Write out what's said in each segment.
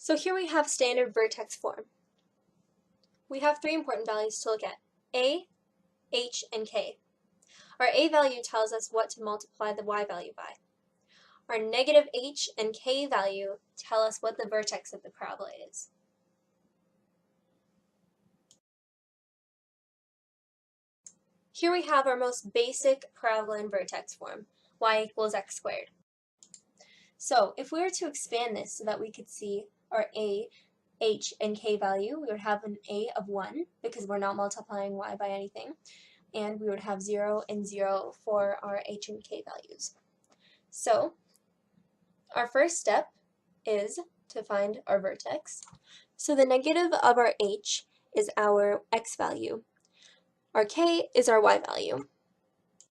So here we have standard vertex form. We have three important values to look at: a, h, and k. Our a value tells us what to multiply the y value by. Our negative h and k value tell us what the vertex of the parabola is. Here we have our most basic parabola in vertex form, y equals x squared. So if we were to expand this so that we could see our a, h, and k value, we would have an a of 1 because we're not multiplying y by anything, and we would have 0 and 0 for our h and k values. So our first step is to find our vertex. So the negative of our h is our x value. Our k is our y value.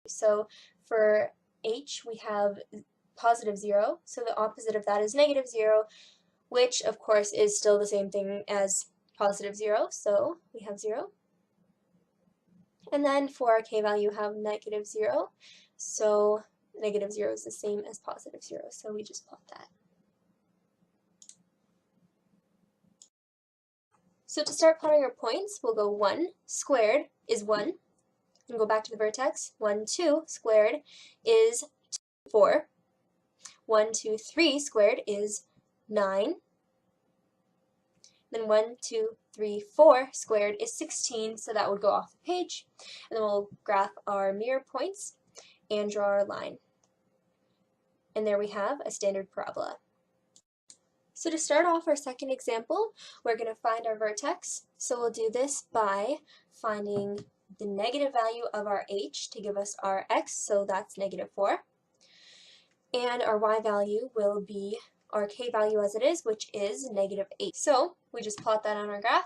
So for h we have positive 0, so the opposite of that is negative 0, which of course is still the same thing as positive 0, so we have 0. And then for our k value, we have negative 0, so negative 0 is the same as positive 0, so we just plot that. So to start plotting our points, we'll go 1 squared is 1, and go back to the vertex. 1, 2 squared is 4. 1, 2, 3 squared is 9. Then 1, 2, 3, 4 squared is 16, so that would go off the page. And then we'll graph our mirror points and draw our line. And there we have a standard parabola. So to start off our second example, we're going to find our vertex. So we'll do this by finding the negative value of our h to give us our x, so that's negative 4. And our y value will be our k value as it is, which is negative 8. So we just plot that on our graph.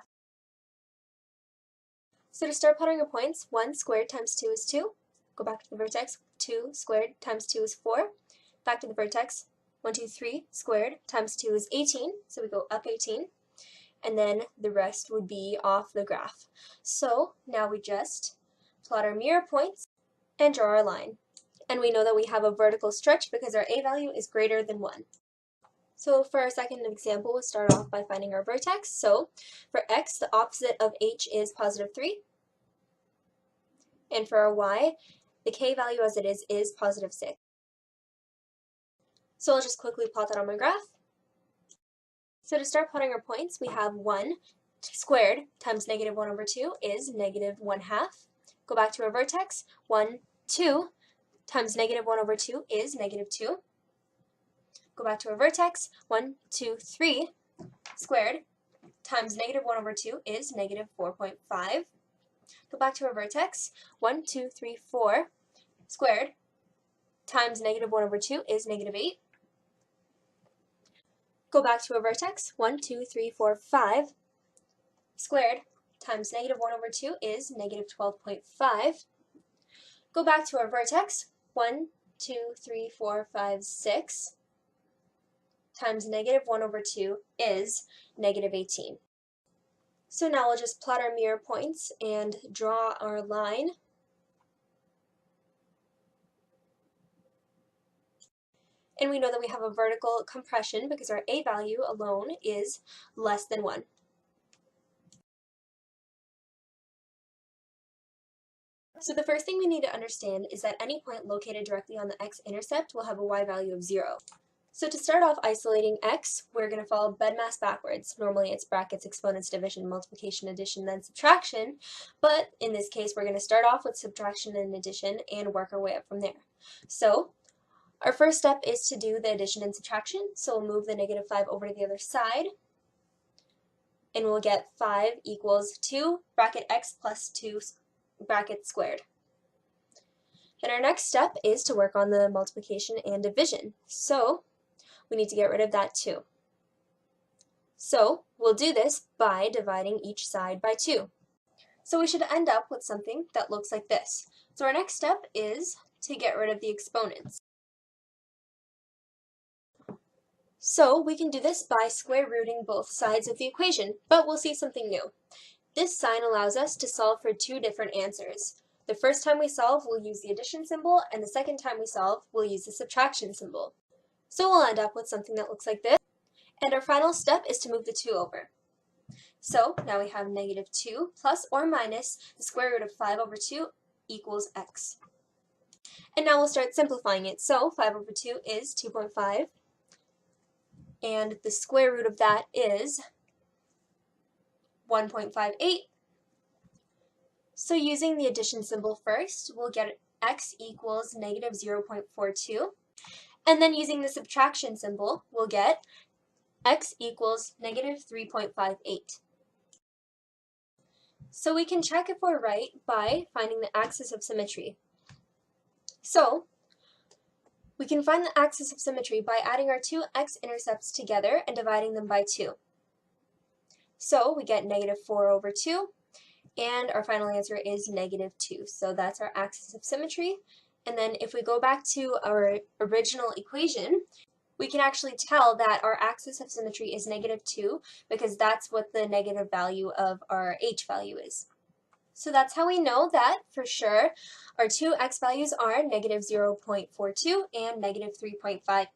So to start plotting our points, 1 squared times 2 is 2. Go back to the vertex. 2 squared times 2 is 4. Back to the vertex. 1, 2, 3 squared times 2 is 18, so we go up 18. And then the rest would be off the graph. So now we just plot our mirror points and draw our line. And we know that we have a vertical stretch because our a value is greater than 1. So for our second example, we'll start off by finding our vertex. So for x, the opposite of h is positive 3. And for our y, the k value as it is positive 6. So I'll just quickly plot that on my graph. So to start plotting our points, we have 1 squared times negative 1 over 2 is negative 1/2. Go back to our vertex. 1, 2 times negative 1 over 2 is negative 2. Go back to our vertex. 1, 2, 3 squared times negative 1 over 2 is negative 4.5. Go back to our vertex. 1, 2, 3, 4 squared times negative 1 over 2 is negative 8. Go back to our vertex. 1, 2, 3, 4, 5 squared times negative 1 over 2 is negative 12.5. Go back to our vertex. 1, 2, 3, 4, 5, 6 times negative 1 over 2 is negative 18. So now we'll just plot our mirror points and draw our line. And we know that we have a vertical compression because our a value alone is less than 1. So the first thing we need to understand is that any point located directly on the x-intercept will have a y value of 0. So to start off isolating x, we're going to follow bedmass backwards. Normally it's brackets, exponents, division, multiplication, addition, then subtraction. But in this case, we're going to start off with subtraction and addition and work our way up from there. So our first step is to do the addition and subtraction. So we'll move the negative 5 over to the other side. And we'll get 5 equals 2 bracket x plus 2 bracket squared. Then our next step is to work on the multiplication and division. So we need to get rid of that 2. So we'll do this by dividing each side by 2. So we should end up with something that looks like this. So our next step is to get rid of the exponents. So we can do this by square rooting both sides of the equation, but we'll see something new. This sign allows us to solve for two different answers. The first time we solve, we'll use the addition symbol, and the second time we solve, we'll use the subtraction symbol. So we'll end up with something that looks like this. And our final step is to move the 2 over. So now we have negative 2 plus or minus the square root of 5 over 2 equals x. And now we'll start simplifying it. So 5 over 2 is 2.5, and the square root of that is 1.58. So using the addition symbol first, we'll get x equals negative 0.42. And then using the subtraction symbol, we'll get x equals negative 3.58. So we can check if we're right by finding the axis of symmetry. So we can find the axis of symmetry by adding our two x-intercepts together and dividing them by 2. So we get negative 4 over 2, and our final answer is negative 2. So that's our axis of symmetry. And then if we go back to our original equation, we can actually tell that our axis of symmetry is negative 2 because that's what the negative value of our h value is. So that's how we know that, for sure, our two x values are negative 0.42 and negative 3.58.